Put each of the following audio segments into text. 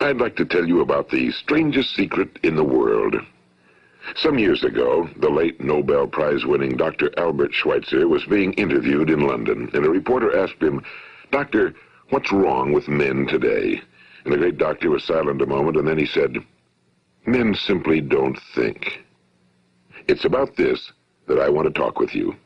I'd like to tell you about the strangest secret in the world. Some years ago, the late Nobel Prize-winning Dr. Albert Schweitzer was being interviewed in London, and a reporter asked him, "Doctor, what's wrong with men today?" And the great doctor was silent a moment, and then he said, "Men simply don't think." It's about this that I want to talk with you.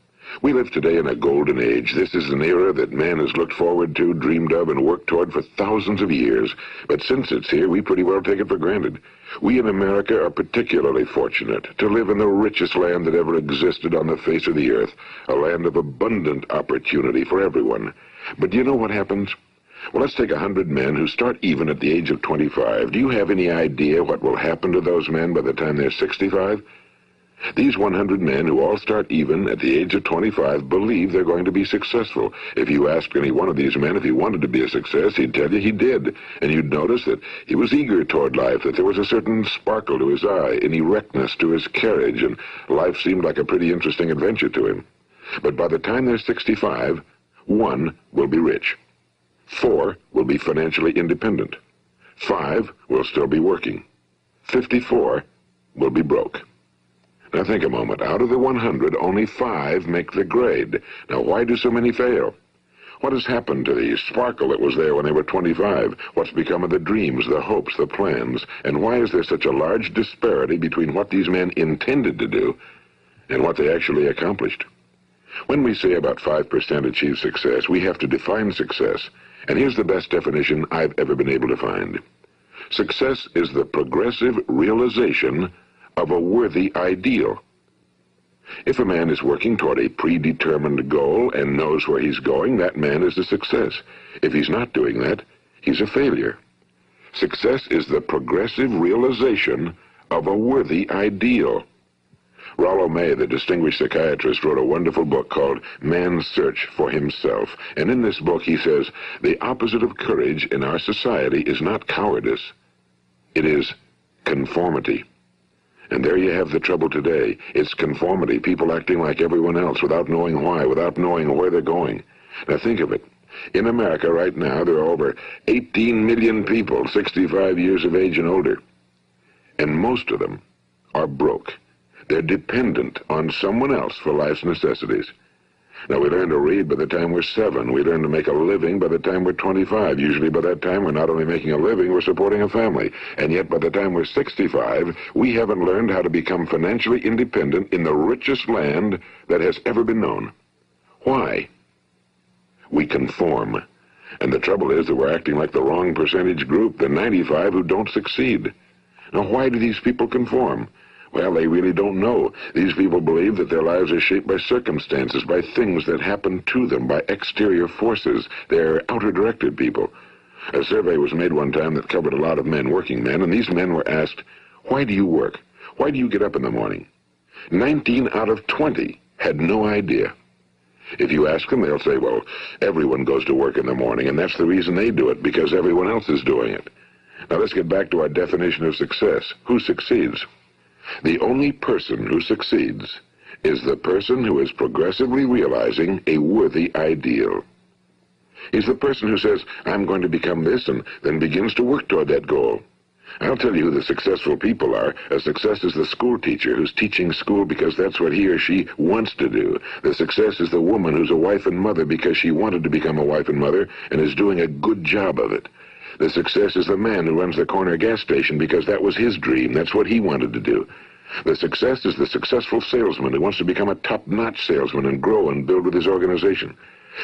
We live today in a golden age. This is an era that man has looked forward to, dreamed of, and worked toward for thousands of years. But since it's here, we pretty well take it for granted. We in America are particularly fortunate to live in the richest land that ever existed on the face of the earth, a land of abundant opportunity for everyone. But do you know what happens? Well, let's take 100 men who start even at the age of 25. Do you have any idea what will happen to those men by the time they're 65? These 100 men who all start even at the age of 25 believe they're going to be successful. If you asked any one of these men if he wanted to be a success, he'd tell you he did. And you'd notice that he was eager toward life, that there was a certain sparkle to his eye, an erectness to his carriage, and life seemed like a pretty interesting adventure to him. But by the time they're 65, 1 will be rich. 4 will be financially independent. 5 will still be working. 54 will be broke. Now think a moment. Out of the 100, only 5 make the grade. Now why do so many fail? What has happened to the sparkle that was there when they were 25? What's become of the dreams, the hopes, the plans? And why is there such a large disparity between what these men intended to do and what they actually accomplished? When we say about 5% achieve success, we have to define success. And here's the best definition I've ever been able to find. Success is the progressive realization of a worthy ideal. If a man is working toward a predetermined goal and knows where he's going, that man is a success. If he's not doing that, he's a failure. Success is the progressive realization of a worthy ideal. Rollo May, the distinguished psychiatrist, wrote a wonderful book called Man's Search for Himself. And in this book he says, the opposite of courage in our society is not cowardice. It is conformity. And there you have the trouble today. It's conformity, people acting like everyone else without knowing why, without knowing where they're going. Now think of it. In America right now, there are over 18 million people 65 years of age and older. And most of them are broke. They're dependent on someone else for life's necessities. Now, we learn to read by the time we're 7. We learn to make a living by the time we're 25. Usually by that time, we're not only making a living, we're supporting a family. And yet by the time we're 65, we haven't learned how to become financially independent in the richest land that has ever been known. Why? We conform. And the trouble is that we're acting like the wrong percentage group, the 95 who don't succeed. Now, why do these people conform? Well, they really don't know. These people believe that their lives are shaped by circumstances, by things that happen to them, by exterior forces. They're outer-directed people. A survey was made one time that covered a lot of men, working men, and these men were asked, why do you work? Why do you get up in the morning? 19 out of 20 had no idea. If you ask them, they'll say, well, everyone goes to work in the morning, and that's the reason they do it, because everyone else is doing it. Now let's get back to our definition of success. Who succeeds? The only person who succeeds is the person who is progressively realizing a worthy ideal. He's the person who says, I'm going to become this, and then begins to work toward that goal. I'll tell you who the successful people are. A success is the school teacher who's teaching school because that's what he or she wants to do. The success is the woman who's a wife and mother because she wanted to become a wife and mother and is doing a good job of it. The success is the man who runs the corner gas station because that was his dream. That's what he wanted to do. The success is the successful salesman who wants to become a top-notch salesman and grow and build with his organization.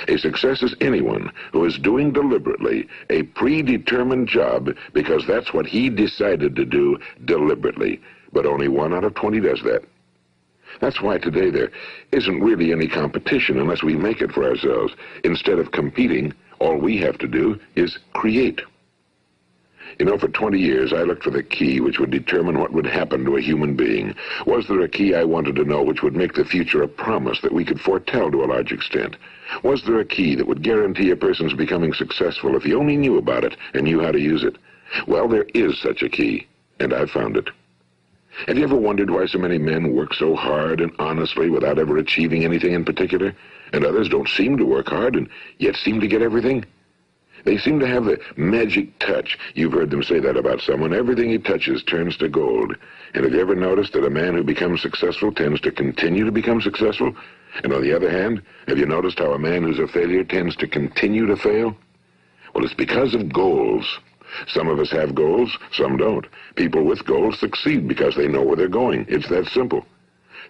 A success is anyone who is doing deliberately a predetermined job because that's what he decided to do deliberately. But only 1 out of 20 does that. That's why today there isn't really any competition unless we make it for ourselves. Instead of competing, all we have to do is create. You know, for 20 years, I looked for the key which would determine what would happen to a human being. Was there a key I wanted to know which would make the future a promise that we could foretell to a large extent? Was there a key that would guarantee a person's becoming successful if he only knew about it and knew how to use it? Well, there is such a key, and I've found it. Have you ever wondered why so many men work so hard and honestly without ever achieving anything in particular, and others don't seem to work hard and yet seem to get everything? They seem to have the magic touch. You've heard them say that about someone. Everything he touches turns to gold. And have you ever noticed that a man who becomes successful tends to continue to become successful? And on the other hand, have you noticed how a man who's a failure tends to continue to fail? Well, it's because of goals. Some of us have goals, some don't. People with goals succeed because they know where they're going. It's that simple.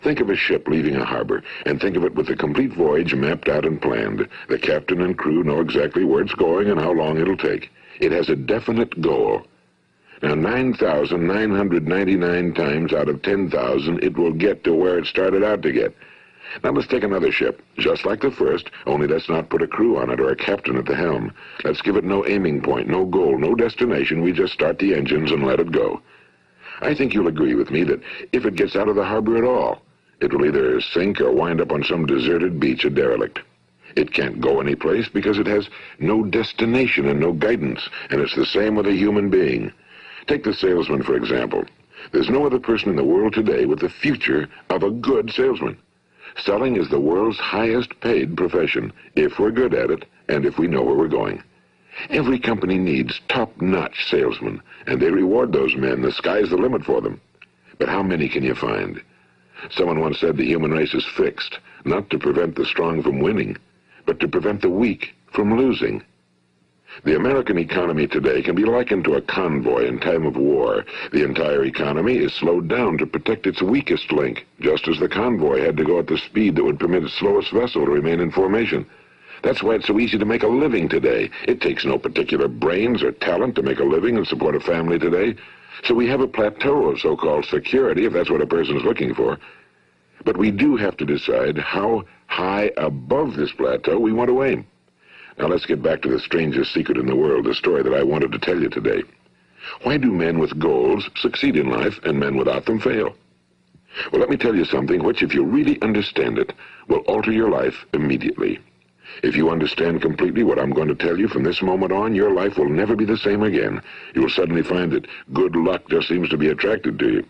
Think of a ship leaving a harbor, and think of it with the complete voyage mapped out and planned. The captain and crew know exactly where it's going and how long it'll take. It has a definite goal. Now, 9,999 times out of 10,000, it will get to where it started out to get. Now let's take another ship, just like the first, only let's not put a crew on it or a captain at the helm. Let's give it no aiming point, no goal, no destination. We just start the engines and let it go. I think you'll agree with me that if it gets out of the harbor at all, it will either sink or wind up on some deserted beach, a derelict. It can't go anyplace because it has no destination and no guidance, and it's the same with a human being. Take the salesman, for example. There's no other person in the world today with the future of a good salesman. Selling is the world's highest paid profession, if we're good at it and if we know where we're going. Every company needs top-notch salesmen, and they reward those men. The sky's the limit for them. But how many can you find? Someone once said the human race is fixed, not to prevent the strong from winning, but to prevent the weak from losing. The American economy today can be likened to a convoy in time of war. The entire economy is slowed down to protect its weakest link, just as the convoy had to go at the speed that would permit its slowest vessel to remain in formation. That's why it's so easy to make a living today. It takes no particular brains or talent to make a living and support a family today. So we have a plateau of so-called security, if that's what a person's looking for. But we do have to decide how high above this plateau we want to aim. Now let's get back to the strangest secret in the world, the story that I wanted to tell you today. Why do men with goals succeed in life and men without them fail? Well, let me tell you something which, if you really understand it, will alter your life immediately. If you understand completely what I'm going to tell you from this moment on, your life will never be the same again. You will suddenly find that good luck just seems to be attracted to you.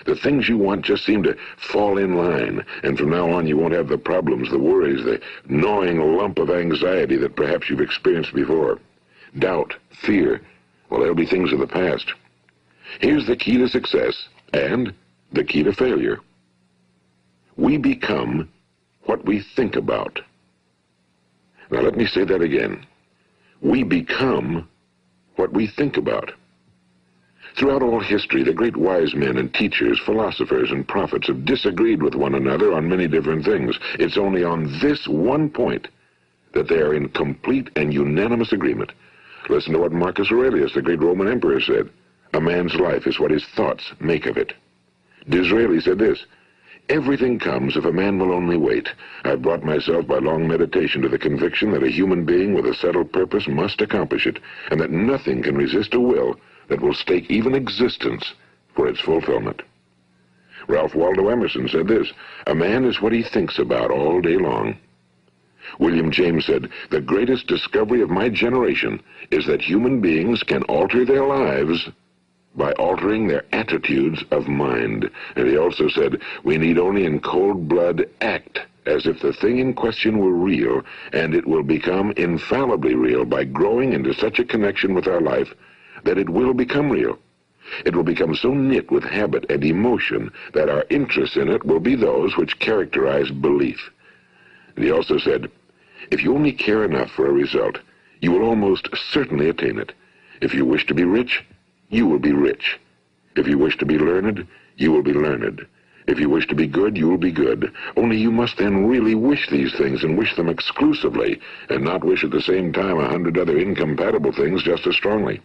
The things you want just seem to fall in line, and from now on you won't have the problems, the worries, the gnawing lump of anxiety that perhaps you've experienced before. Doubt, fear, well, they'll be things of the past. Here's the key to success and the key to failure. We become what we think about. Now let me say that again. We become what we think about. Throughout all history, the great wise men and teachers, philosophers and prophets have disagreed with one another on many different things. It's only on this one point that they are in complete and unanimous agreement. Listen to what Marcus Aurelius, the great Roman emperor, said. A man's life is what his thoughts make of it. Disraeli said this. Everything comes if a man will only wait. I've brought myself by long meditation to the conviction that a human being with a settled purpose must accomplish it, and that nothing can resist a will that will stake even existence for its fulfillment. Ralph Waldo Emerson said this, a man is what he thinks about all day long. William James said, the greatest discovery of my generation is that human beings can alter their lives by altering their attitudes of mind. And he also said, we need only in cold blood act as if the thing in question were real, and it will become infallibly real by growing into such a connection with our life that it will become real. It will become so knit with habit and emotion that our interests in it will be those which characterize belief. And he also said, if you only care enough for a result, you will almost certainly attain it. If you wish to be rich, you will be rich. If you wish to be learned, you will be learned. If you wish to be good, you will be good. Only you must then really wish these things and wish them exclusively, and not wish at the same time 100 other incompatible things just as strongly.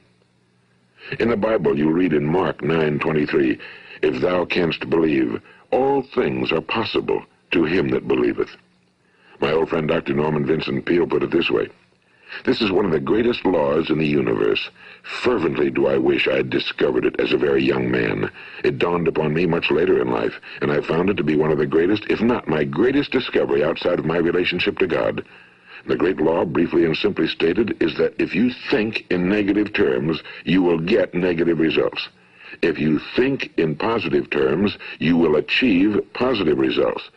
In the Bible, you read in Mark 9:23, if thou canst believe, all things are possible to him that believeth. My old friend Dr. Norman Vincent Peale put it this way, this is one of the greatest laws in the universe. Fervently do I wish I had discovered it as a very young man. It dawned upon me much later in life, and I found it to be one of the greatest, if not my greatest discovery outside of my relationship to God. The great law, briefly and simply stated, is that if you think in negative terms, you will get negative results. If you think in positive terms, you will achieve positive results.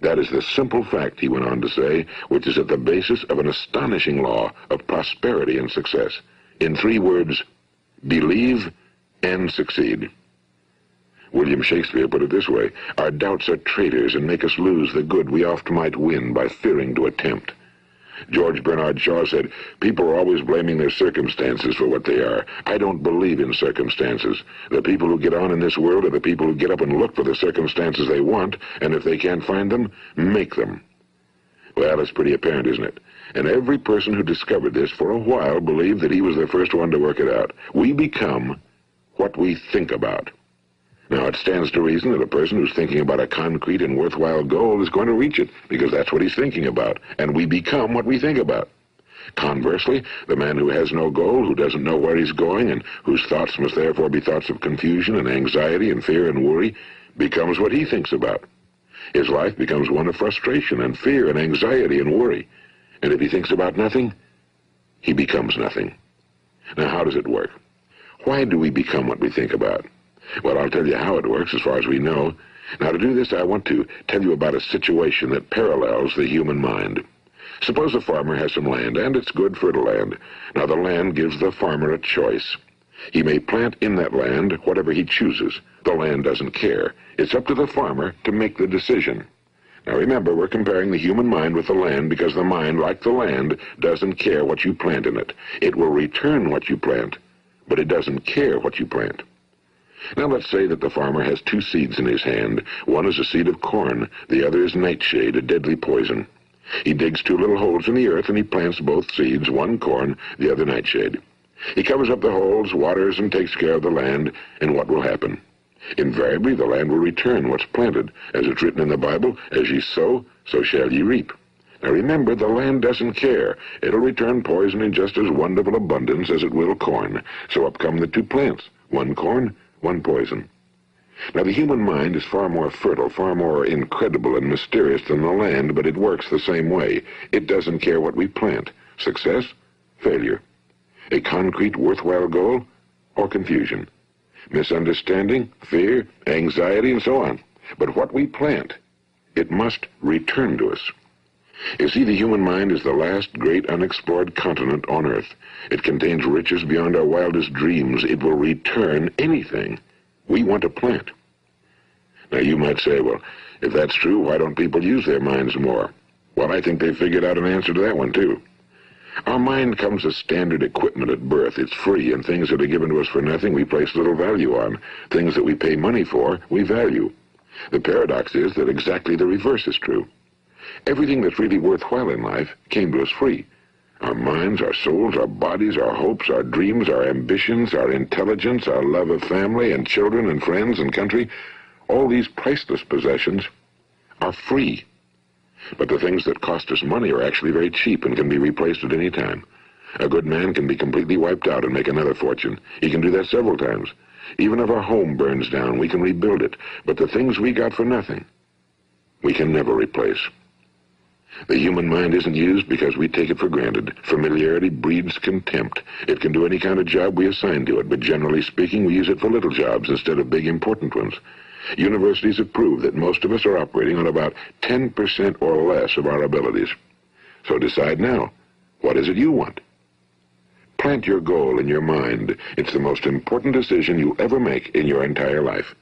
That is the simple fact, he went on to say, which is at the basis of an astonishing law of prosperity and success. In 3 words, believe and succeed. William Shakespeare put it this way: our doubts are traitors and make us lose the good we oft might win by fearing to attempt. George Bernard Shaw said, people are always blaming their circumstances for what they are. I don't believe in circumstances. The people who get on in this world are the people who get up and look for the circumstances they want, and if they can't find them, make them. Well, it's pretty apparent, isn't it? And every person who discovered this for a while believed that he was the first one to work it out. We become what we think about. Now, it stands to reason that a person who's thinking about a concrete and worthwhile goal is going to reach it, because that's what he's thinking about, and we become what we think about. Conversely, the man who has no goal, who doesn't know where he's going, and whose thoughts must therefore be thoughts of confusion and anxiety and fear and worry, becomes what he thinks about. His life becomes one of frustration and fear and anxiety and worry. And if he thinks about nothing, he becomes nothing. Now, how does it work? Why do we become what we think about? Well, I'll tell you how it works as far as we know. Now, to do this, I want to tell you about a situation that parallels the human mind. Suppose a farmer has some land, and it's good fertile land. Now, the land gives the farmer a choice. He may plant in that land whatever he chooses. The land doesn't care. It's up to the farmer to make the decision. Now, remember, we're comparing the human mind with the land because the mind, like the land, doesn't care what you plant in it. It will return what you plant, but it doesn't care what you plant. Now, let's say that the farmer has 2 seeds in his hand. One is a seed of corn. The other is nightshade, a deadly poison. He digs 2 little holes in the earth, and he plants both seeds, one corn, the other nightshade. He covers up the holes, waters, and takes care of the land, and what will happen? Invariably, the land will return what's planted. As it's written in the Bible, as ye sow, so shall ye reap. Now remember, the land doesn't care. It'll return poison in just as wonderful abundance as it will corn. So up come the 2 plants, one corn, one poison. Now, the human mind is far more fertile, far more incredible and mysterious than the land, but it works the same way. It doesn't care what we plant. Success, failure. A concrete, worthwhile goal, or confusion. Misunderstanding, fear, anxiety, and so on. But what we plant, it must return to us. You see, the human mind is the last great unexplored continent on Earth. It contains riches beyond our wildest dreams. It will return anything we want to plant. Now, you might say, well, if that's true, why don't people use their minds more? Well, I think they figured out an answer to that one, too. Our mind comes as standard equipment at birth. It's free, and things that are given to us for nothing we place little value on. Things that we pay money for, we value. The paradox is that exactly the reverse is true. Everything that's really worthwhile in life came to us free. Our minds, our souls, our bodies, our hopes, our dreams, our ambitions, our intelligence, our love of family and children and friends and country, all these priceless possessions are free. But the things that cost us money are actually very cheap and can be replaced at any time. A good man can be completely wiped out and make another fortune. He can do that several times. Even if our home burns down, we can rebuild it. But the things we got for nothing, we can never replace. The human mind isn't used because we take it for granted. Familiarity breeds contempt. It can do any kind of job we assign to it, but generally speaking, we use it for little jobs instead of big, important ones. Universities have proved that most of us are operating on about 10% or less of our abilities. So decide now, what is it you want? Plant your goal in your mind. It's the most important decision you'll ever make in your entire life.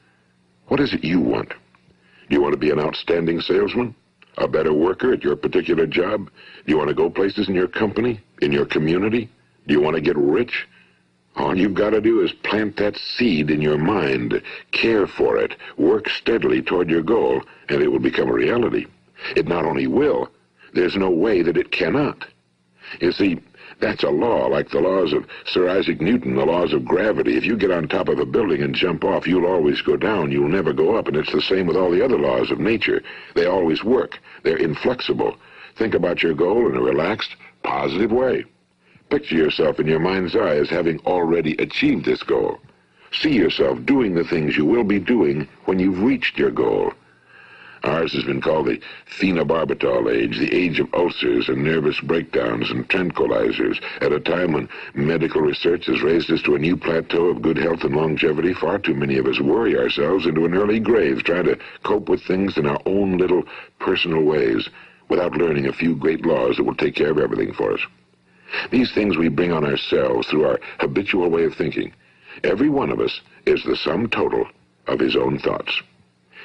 What is it you want? Do you want to be an outstanding salesman? A better worker at your particular job? Do you want to go places in your company, in your community? Do you want to get rich? All you've got to do is plant that seed in your mind, care for it, work steadily toward your goal, and it will become a reality. It not only will, there's no way that it cannot. You see, that's a law, like the laws of Sir Isaac Newton, the laws of gravity. If you get on top of a building and jump off, you'll always go down, you'll never go up, and it's the same with all the other laws of nature. They always work. They're inflexible. Think about your goal in a relaxed, positive way. Picture yourself in your mind's eye as having already achieved this goal. See yourself doing the things you will be doing when you've reached your goal. Ours has been called the phenobarbital age, the age of ulcers and nervous breakdowns and tranquilizers. At a time when medical research has raised us to a new plateau of good health and longevity, far too many of us worry ourselves into an early grave trying to cope with things in our own little personal ways without learning a few great laws that will take care of everything for us. These things we bring on ourselves through our habitual way of thinking. Every one of us is the sum total of his own thoughts.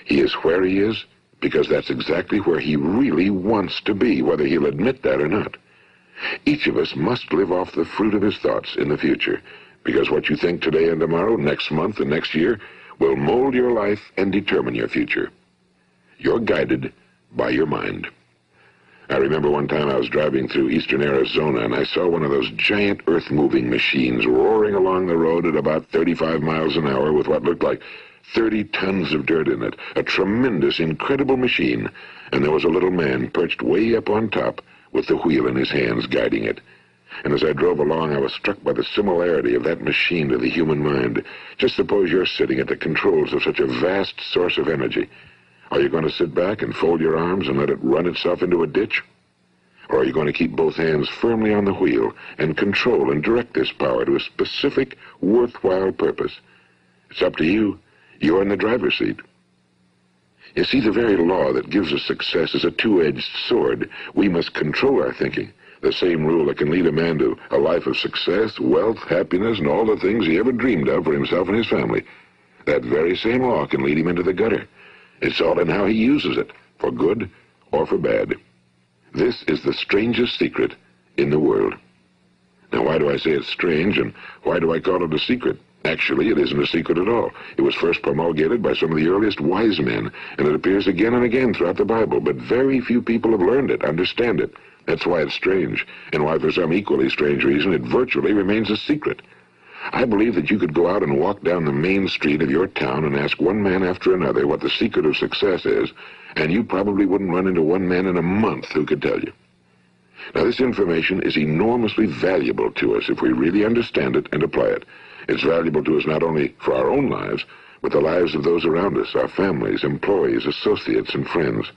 He is where he is because that's exactly where he really wants to be, whether he'll admit that or not. Each of us must live off the fruit of his thoughts in the future, because what you think today and tomorrow, next month and next year, will mold your life and determine your future. You're guided by your mind. I remember one time I was driving through eastern Arizona, and I saw one of those giant earth-moving machines roaring along the road at about 35 miles an hour with what looked like 30 tons of dirt in it, a tremendous, incredible machine, and there was a little man perched way up on top with the wheel in his hands guiding it. And as I drove along, I was struck by the similarity of that machine to the human mind. Just suppose you're sitting at the controls of such a vast source of energy. Are you going to sit back and fold your arms and let it run itself into a ditch? Or are you going to keep both hands firmly on the wheel and control and direct this power to a specific, worthwhile purpose? It's up to you. You're in the driver's seat. You see, the very law that gives us success is a two-edged sword. We must control our thinking. The same rule that can lead a man to a life of success, wealth, happiness, and all the things he ever dreamed of for himself and his family. That very same law can lead him into the gutter. It's all in how he uses it, for good or for bad. This is the strangest secret in the world. Now, why do I say it's strange, and why do I call it a secret? Actually, it isn't a secret at all. It was first promulgated by some of the earliest wise men, and it appears again and again throughout the Bible, but very few people have learned it, understand it. That's why it's strange, and why for some equally strange reason it virtually remains a secret. I believe that you could go out and walk down the main street of your town and ask one man after another what the secret of success is, and you probably wouldn't run into one man in a month who could tell you. Now, this information is enormously valuable to us if we really understand it and apply it. It's valuable to us not only for our own lives, but the lives of those around us, our families, employees, associates, and friends.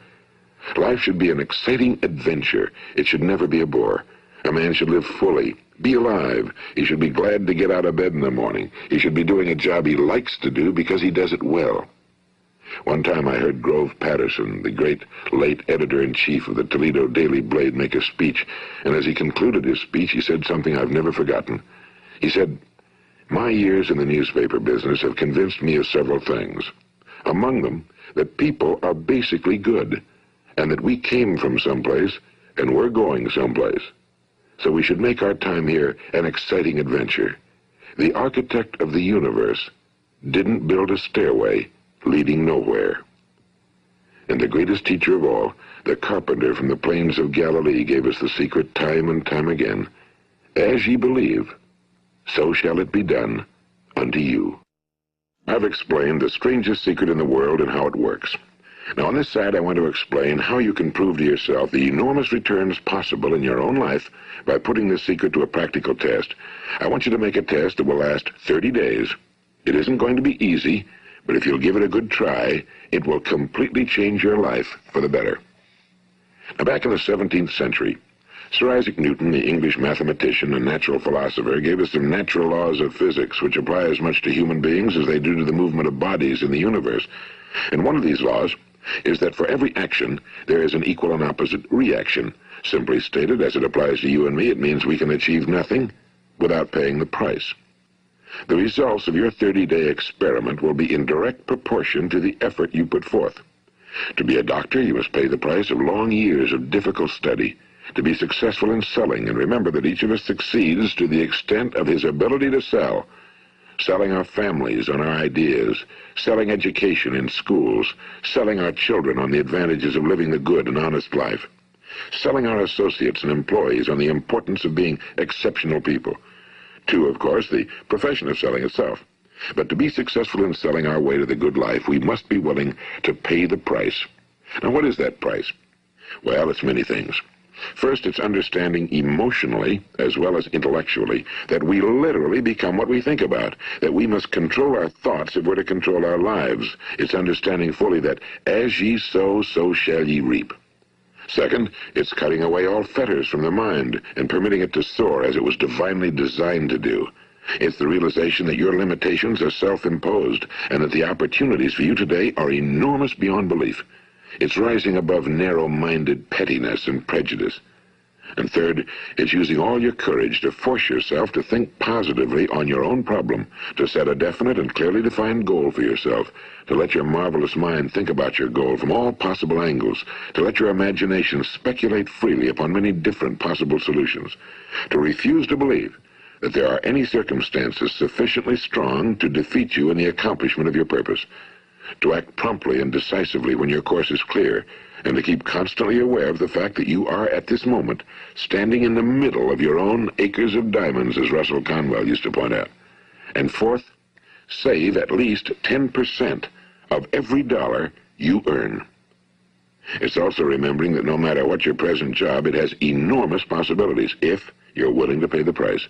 Life should be an exciting adventure. It should never be a bore. A man should live fully, be alive. He should be glad to get out of bed in the morning. He should be doing a job he likes to do because he does it well. One time I heard Grove Patterson, the great late editor-in-chief of the Toledo Daily Blade, make a speech, and as he concluded his speech, he said something I've never forgotten. He said, "My years in the newspaper business have convinced me of several things. Among them, that people are basically good, and that we came from someplace, and we're going someplace. So we should make our time here an exciting adventure. The architect of the universe didn't build a stairway leading nowhere." And the greatest teacher of all, the carpenter from the plains of Galilee, gave us the secret time and time again. As ye believe, so shall it be done unto you. I've explained the strangest secret in the world and how it works. Now, on this side, I want to explain how you can prove to yourself the enormous returns possible in your own life by putting this secret to a practical test. I want you to make a test that will last 30 days. It isn't going to be easy, but if you'll give it a good try, it will completely change your life for the better. Now, back in the 17th century, Sir Isaac Newton, the English mathematician and natural philosopher, gave us some natural laws of physics which apply as much to human beings as they do to the movement of bodies in the universe. And one of these laws is that for every action, there is an equal and opposite reaction. Simply stated, as it applies to you and me, it means we can achieve nothing without paying the price. The results of your 30-day experiment will be in direct proportion to the effort you put forth. To be a doctor, you must pay the price of long years of difficult study. To be successful in selling, and remember that each of us succeeds to the extent of his ability to sell. Selling our families on our ideas, selling education in schools, selling our children on the advantages of living the good and honest life, selling our associates and employees on the importance of being exceptional people. To, of course, the profession of selling itself. But to be successful in selling our way to the good life, we must be willing to pay the price. Now, what is that price? Well, it's many things. First, it's understanding emotionally, as well as intellectually, that we literally become what we think about, that we must control our thoughts if we're to control our lives. It's understanding fully that as ye sow, so shall ye reap. Second, it's cutting away all fetters from the mind and permitting it to soar as it was divinely designed to do. It's the realization that your limitations are self-imposed and that the opportunities for you today are enormous beyond belief. It's rising above narrow-minded pettiness and prejudice. And third, it's using all your courage to force yourself to think positively on your own problem, to set a definite and clearly defined goal for yourself, to let your marvelous mind think about your goal from all possible angles, to let your imagination speculate freely upon many different possible solutions, to refuse to believe that there are any circumstances sufficiently strong to defeat you in the accomplishment of your purpose, to act promptly and decisively when your course is clear, and to keep constantly aware of the fact that you are at this moment standing in the middle of your own acres of diamonds, as Russell Conwell used to point out. And fourth, save at least 10% of every dollar you earn. It's also remembering that no matter what your present job, it has enormous possibilities if you're willing to pay the price.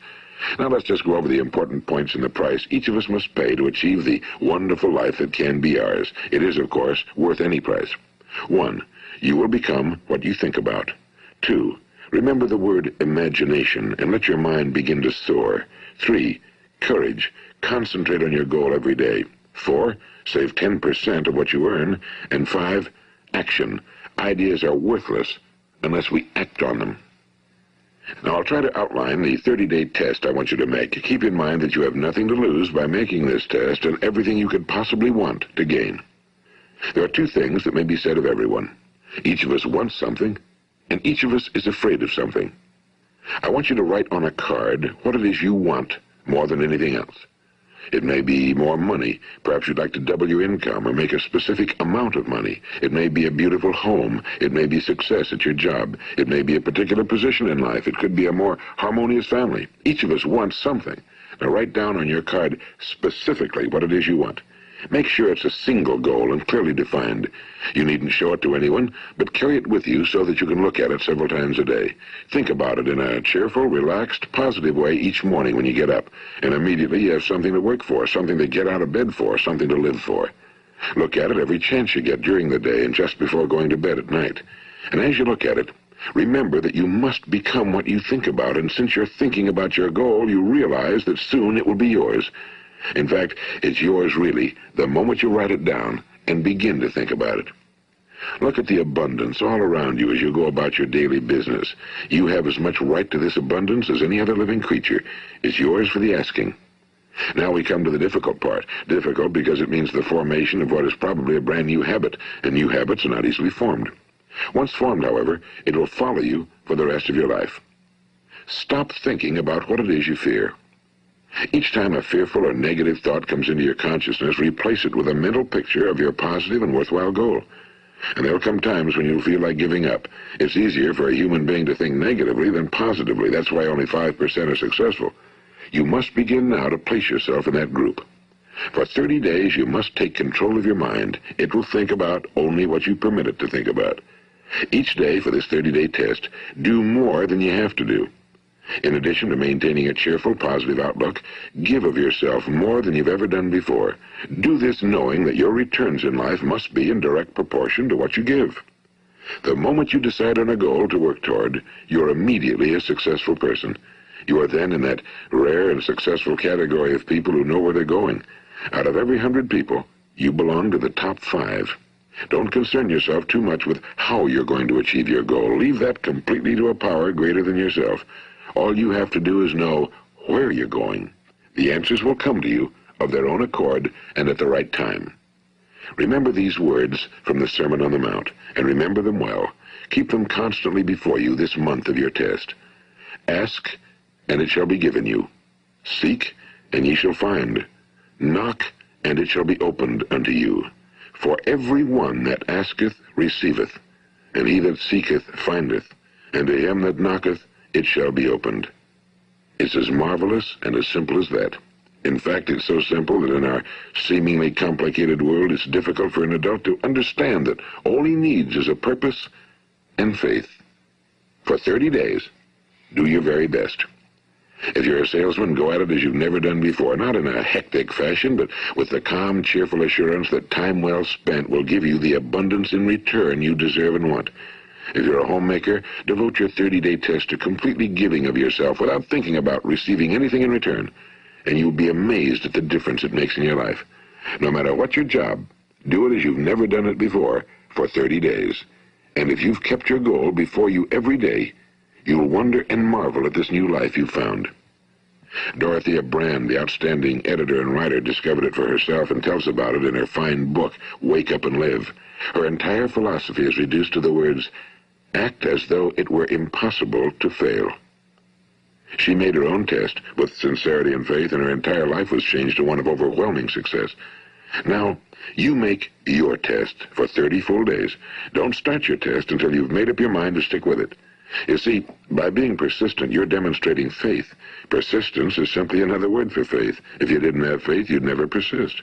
Now let's just go over the important points in the price each of us must pay to achieve the wonderful life that can be ours. It is, of course, worth any price. 1. You will become what you think about. 2. Remember the word imagination and let your mind begin to soar. 3. Courage. Concentrate on your goal every day. 4. Save 10% of what you earn. And 5. Action. Ideas are worthless unless we act on them. Now, I'll try to outline the 30-day test I want you to make. Keep in mind that you have nothing to lose by making this test and everything you could possibly want to gain. There are two things that may be said of everyone. Each of us wants something, and each of us is afraid of something. I want you to write on a card what it is you want more than anything else. It may be more money. Perhaps you'd like to double your income or make a specific amount of money. It may be a beautiful home. It may be success at your job. It may be a particular position in life. It could be a more harmonious family. Each of us wants something. Now write down on your card specifically what it is you want. Make sure it's a single goal and clearly defined. You needn't show it to anyone, but carry it with you so that you can look at it several times a day. Think about it in a cheerful, relaxed, positive way each morning when you get up, and immediately you have something to work for, something to get out of bed for, something to live for. Look at it every chance you get during the day and just before going to bed at night. And as you look at it, remember that you must become what you think about, and since you're thinking about your goal, you realize that soon it will be yours. In fact, it's yours really the moment you write it down and begin to think about it. Look at the abundance all around you as you go about your daily business. You have as much right to this abundance as any other living creature. It's yours for the asking. Now we come to the difficult part. Difficult because it means the formation of what is probably a brand new habit, and new habits are not easily formed. Once formed, however, it will follow you for the rest of your life. Stop thinking about what it is you fear. Each time a fearful or negative thought comes into your consciousness, replace it with a mental picture of your positive and worthwhile goal. And there'll come times when you'll feel like giving up. It's easier for a human being to think negatively than positively. That's why only 5% are successful. You must begin now to place yourself in that group. For 30 days, you must take control of your mind. It will think about only what you permit it to think about. Each day for this 30-day test, do more than you have to do. In addition to maintaining a cheerful, positive outlook, give of yourself more than you've ever done before. Do this knowing that your returns in life must be in direct proportion to what you give. The moment you decide on a goal to work toward, you're immediately a successful person. You are then in that rare and successful category of people who know where they're going. Out of every 100 people, you belong to the top 5. Don't concern yourself too much with how you're going to achieve your goal. Leave that completely to a power greater than yourself. All you have to do is know where you're going. The answers will come to you of their own accord and at the right time. Remember these words from the Sermon on the Mount, and remember them well. Keep them constantly before you this month of your test. Ask, and it shall be given you. Seek, and ye shall find. Knock, and it shall be opened unto you. For every one that asketh receiveth, and he that seeketh findeth, and to him that knocketh it shall be opened. It's as marvelous and as simple as that. In fact, it's so simple that in our seemingly complicated world, it's difficult for an adult to understand that all he needs is a purpose and faith. For 30 days, do your very best. If you're a salesman, go at it as you've never done before, not in a hectic fashion, but with the calm, cheerful assurance that time well spent will give you the abundance in return you deserve and want. If you're a homemaker, devote your 30-day test to completely giving of yourself without thinking about receiving anything in return, and you'll be amazed at the difference it makes in your life. No matter what your job, do it as you've never done it before for 30 days. And if you've kept your goal before you every day, you'll wonder and marvel at this new life you've found. Dorothea Brand, the outstanding editor and writer, discovered it for herself and tells about it in her fine book, Wake Up and Live. Her entire philosophy is reduced to the words, act as though it were impossible to fail. She made her own test with sincerity and faith, and her entire life was changed to one of overwhelming success. Now, you make your test for 30 full days. Don't start your test until you've made up your mind to stick with it. You see, by being persistent, you're demonstrating faith. Persistence is simply another word for faith. If you didn't have faith, you'd never persist.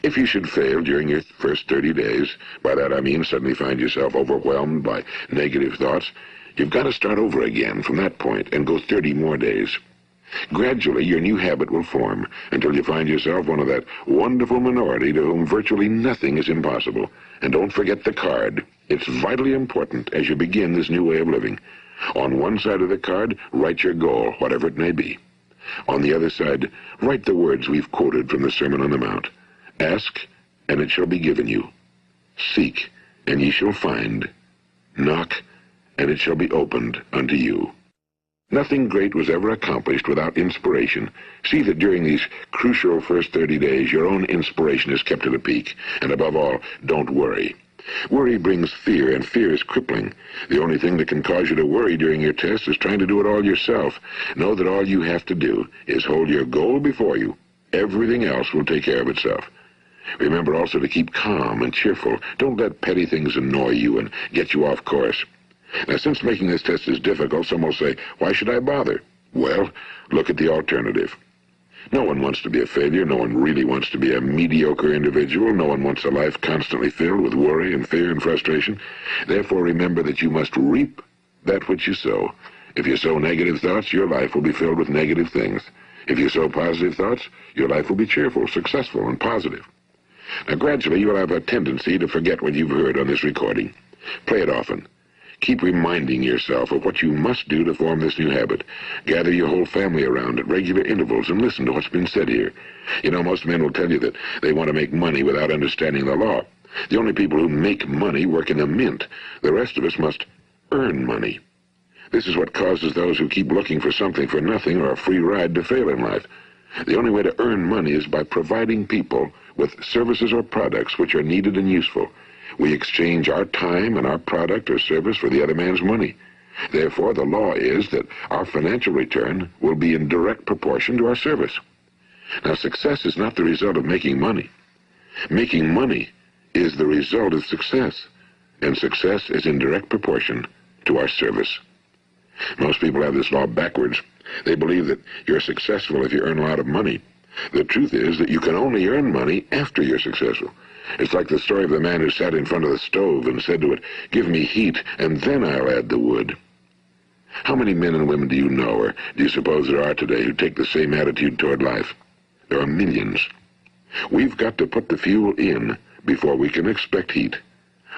If you should fail during your first 30 days, by that I mean suddenly find yourself overwhelmed by negative thoughts, you've got to start over again from that point and go 30 more days. Gradually, your new habit will form until you find yourself one of that wonderful minority to whom virtually nothing is impossible. And don't forget the card. It's vitally important as you begin this new way of living. On one side of the card, write your goal, whatever it may be. On the other side, write the words we've quoted from the Sermon on the Mount. Ask, and it shall be given you. Seek, and ye shall find. Knock, and it shall be opened unto you. Nothing great was ever accomplished without inspiration. See that during these crucial first 30 days, your own inspiration is kept at a peak. And above all, don't worry. Worry brings fear, and fear is crippling. The only thing that can cause you to worry during your test is trying to do it all yourself. Know that all you have to do is hold your goal before you. Everything else will take care of itself. Remember also to keep calm and cheerful. Don't let petty things annoy you and get you off course. Now, since making this test is difficult, some will say, why should I bother? Well, look at the alternative. No one wants to be a failure. No one really wants to be a mediocre individual. No one wants a life constantly filled with worry and fear and frustration. Therefore, remember that you must reap that which you sow. If you sow negative thoughts, your life will be filled with negative things. If you sow positive thoughts, your life will be cheerful, successful, and positive. Now, gradually, you'll have a tendency to forget what you've heard on this recording. Play it often. Keep reminding yourself of what you must do to form this new habit. Gather your whole family around at regular intervals and listen to what's been said here. You know, most men will tell you that they want to make money without understanding the law. The only people who make money work in a mint. The rest of us must earn money. This is what causes those who keep looking for something for nothing or a free ride to fail in life. The only way to earn money is by providing people with services or products which are needed and useful. We exchange our time and our product or service for the other man's money. Therefore, the law is that our financial return will be in direct proportion to our service. Now, success is not the result of making money. Making money is the result of success, and success is in direct proportion to our service. Most people have this law backwards. They believe that you're successful if you earn a lot of money. The truth is that you can only earn money after you're successful. It's like the story of the man who sat in front of the stove and said to it, "Give me heat, and then I'll add the wood." How many men and women do you know, or do you suppose there are today, who take the same attitude toward life? There are millions. We've got to put the fuel in before we can expect heat.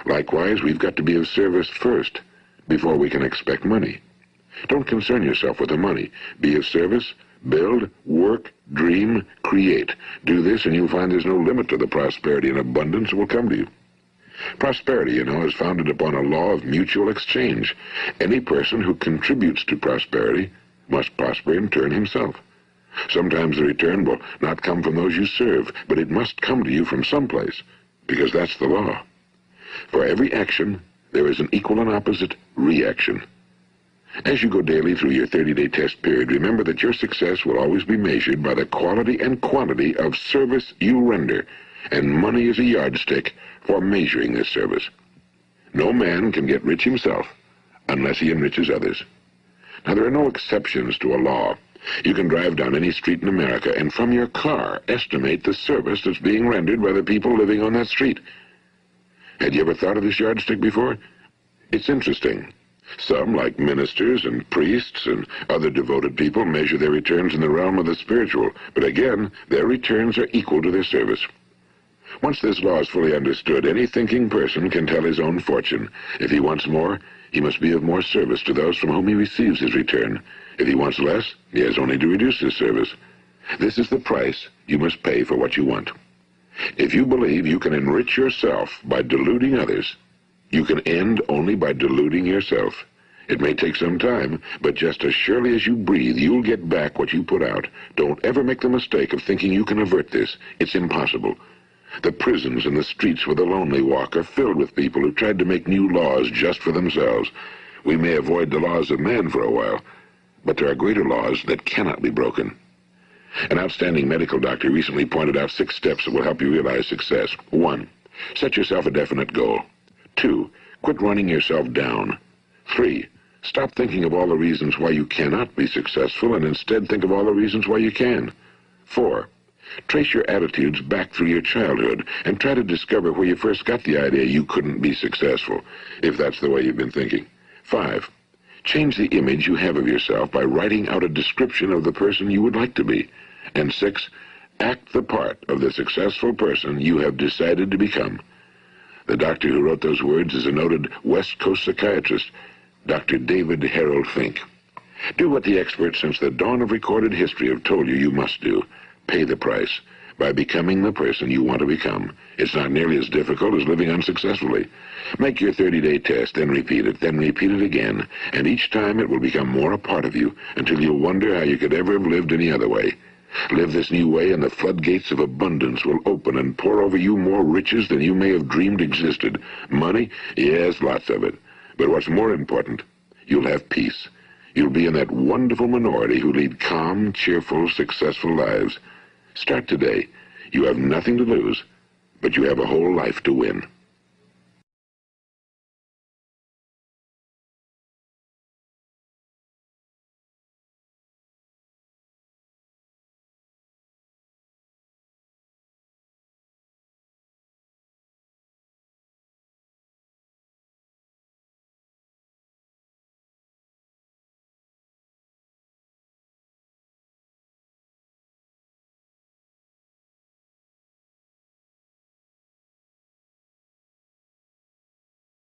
Likewise, we've got to be of service first before we can expect money. Don't concern yourself with the money. Be of service, build, work, dream, create. Do this, and you'll find there's no limit to the prosperity and abundance that will come to you. Prosperity, you know, is founded upon a law of mutual exchange. Any person who contributes to prosperity must prosper in turn himself. Sometimes the return will not come from those you serve, but it must come to you from someplace, because that's the law. For every action, there is an equal and opposite reaction. As you go daily through your 30-day test period, remember that your success will always be measured by the quality and quantity of service you render, and money is a yardstick for measuring this service. No man can get rich himself unless he enriches others. Now, there are no exceptions to a law. You can drive down any street in America and from your car estimate the service that's being rendered by the people living on that street. Had you ever thought of this yardstick before? It's interesting. Some, like ministers and priests and other devoted people, measure their returns in the realm of the spiritual, but again, their returns are equal to their service. Once this law is fully understood, any thinking person can tell his own fortune. If he wants more, he must be of more service to those from whom he receives his return. If he wants less, he has only to reduce his service. This is the price you must pay for what you want. If you believe you can enrich yourself by deluding others, you can end only by deluding yourself. It may take some time, but just as surely as you breathe, you'll get back what you put out. Don't ever make the mistake of thinking you can avert this. It's impossible. The prisons and the streets where the lonely walk are filled with people who tried to make new laws just for themselves. We may avoid the laws of man for a while, but there are greater laws that cannot be broken. An outstanding medical doctor recently pointed out 6 steps that will help you realize success. 1. Set yourself a definite goal. 2. Quit running yourself down. 3. Stop thinking of all the reasons why you cannot be successful and instead think of all the reasons why you can. 4. Trace your attitudes back through your childhood and try to discover where you first got the idea you couldn't be successful, if that's the way you've been thinking. 5. Change the image you have of yourself by writing out a description of the person you would like to be. And 6. Act the part of the successful person you have decided to become. The doctor who wrote those words is a noted West Coast psychiatrist, Dr. David Harold Fink. Do what the experts since the dawn of recorded history have told you must do. Pay the price by becoming the person you want to become. It's not nearly as difficult as living unsuccessfully. Make your 30-day test, then repeat it again, and each time it will become more a part of you until you'll wonder how you could ever have lived any other way. Live this new way and the floodgates of abundance will open and pour over you more riches than you may have dreamed existed. Money? Yes, lots of it. But what's more important, you'll have peace. You'll be in that wonderful minority who lead calm, cheerful, successful lives. Start today. You have nothing to lose, but you have a whole life to win.